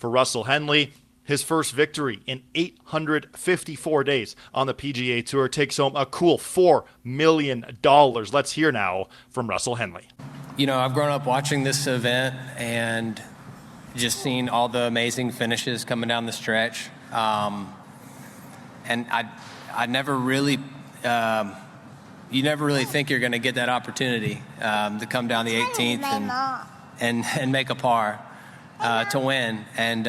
for Russell Henley. His first victory in 854 days on the PGA Tour takes home a cool $4 million. Let's hear now from Russell Henley. You know, I've grown up watching this event and just seen all the amazing finishes coming down the stretch. And I never really, you never really think you're going to get that opportunity to come down the 18th and make a par to win. And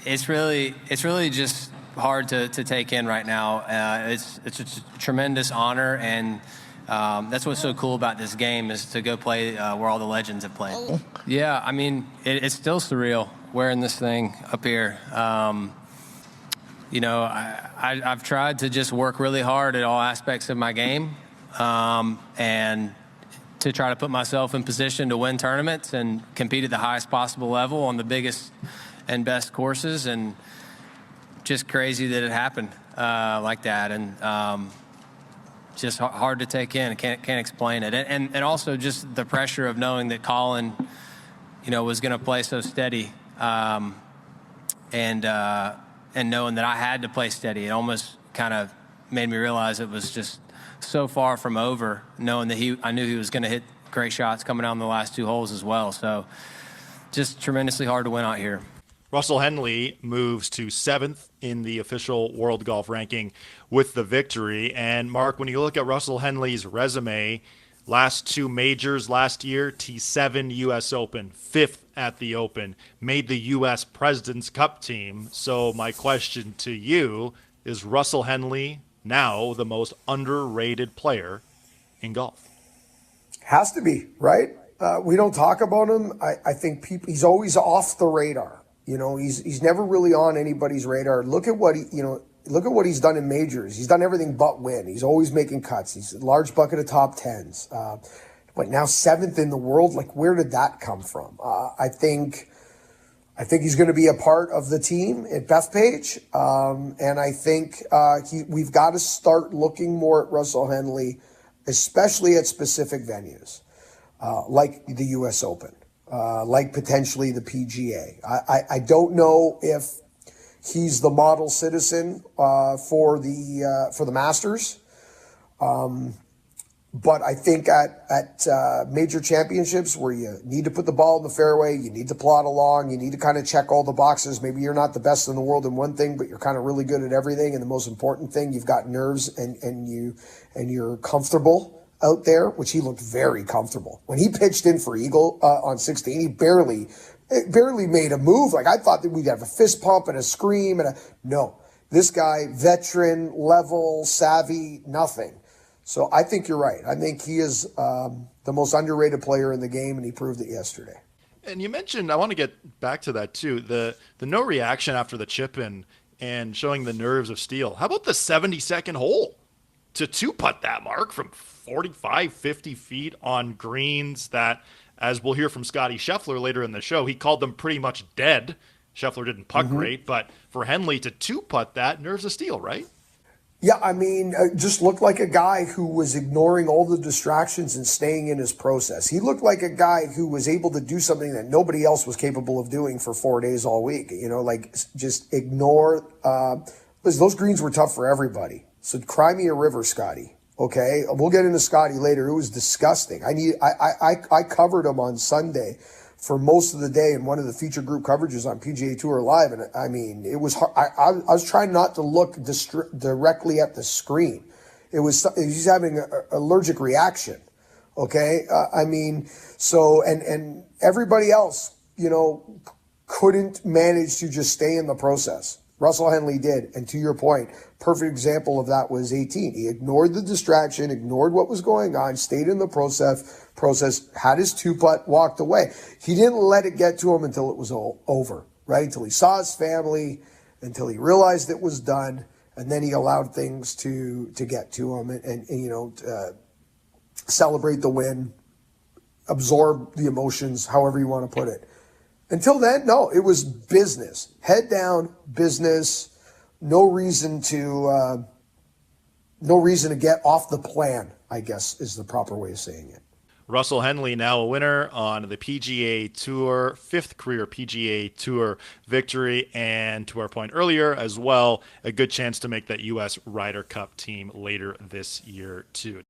it's really just hard to take in right now. It's a tremendous honor, and that's what's so cool about this game is to go play where all the legends have played. Yeah, I mean, it's still surreal wearing this thing up here. You know, I've tried to just work really hard at all aspects of my game and to try to put myself in position to win tournaments and compete at the highest possible level on the biggest and best courses, and just crazy that it happened like that, and just hard to take in. Can't explain it, and also just the pressure of knowing that Colin, you know, was going to play so steady, and knowing that I had to play steady. It almost kind of made me realize it was just so far from over, knowing that I knew he was going to hit great shots coming down the last two holes as well. So just tremendously hard to win out here. Russell Henley moves to 7th in the official world golf ranking with the victory. And Mark, when you look at Russell Henley's resume, last two majors last year, T7 U.S. Open, 5th at the Open, made the U.S. President's Cup team. So my question to you is, Russell Henley now the most underrated player in golf? Has to be, right? We don't talk about him. I think he's always off the radar. You know, he's never really on anybody's radar. Look at what he's done in majors. He's done everything but win. He's always making cuts. He's a large bucket of top tens. But now 7th in the world. Like, where did that come from? I think he's going to be a part of the team at Bethpage. And I think we've got to start looking more at Russell Henley, especially at specific venues, like the U.S. Open. Like potentially the PGA. I don't know if he's the model citizen for the Masters, but I think at major championships where you need to put the ball in the fairway, you need to plod along, you need to kind of check all the boxes. Maybe you're not the best in the world in one thing, but you're kind of really good at everything. And the most important thing, you've got nerves and you're comfortable out there, which he looked very comfortable. When he pitched in for eagle on 16, he barely made a move. Like, I thought that we'd have a fist pump and a scream no. This guy, veteran, level, savvy, nothing. So I think you're right. I think he is the most underrated player in the game, and he proved it yesterday. And you mentioned, I want to get back to that too, the no reaction after the chip-in and showing the nerves of steel. How about the 72nd hole to two-putt that, Mark, from 45, 50 feet on greens that, as we'll hear from Scotty Scheffler later in the show, he called them pretty much dead. Scheffler didn't putt great, but for Henley to two-putt that, nerves of steel, right? Yeah, I mean, just looked like a guy who was ignoring all the distractions and staying in his process. He looked like a guy who was able to do something that nobody else was capable of doing for 4 days all week. You know, like, just ignore. Those greens were tough for everybody. So cry me a river, Scotty. Okay, we'll get into Scotty later. It was disgusting. I covered him on Sunday for most of the day in one of the feature group coverages on PGA Tour Live, and I mean, it was hard. I was trying not to look directly at the screen. He's having an allergic reaction. Okay, I mean, so and everybody else, you know, couldn't manage to just stay in the process. Russell Henley did, and to your point, perfect example of that was 18. He ignored the distraction, ignored what was going on, stayed in the process, had his two-putt, walked away. He didn't let it get to him until it was over, right? Until he saw his family, until he realized it was done, and then he allowed things to get to him and you know, celebrate the win, absorb the emotions, however you want to put it. Until then, no, it was business. Head down, business. No reason to get off the plan, I guess, is the proper way of saying it. Russell Henley now a winner on the PGA Tour, fifth career PGA Tour victory, and to our point earlier as well, a good chance to make that U.S. Ryder Cup team later this year too.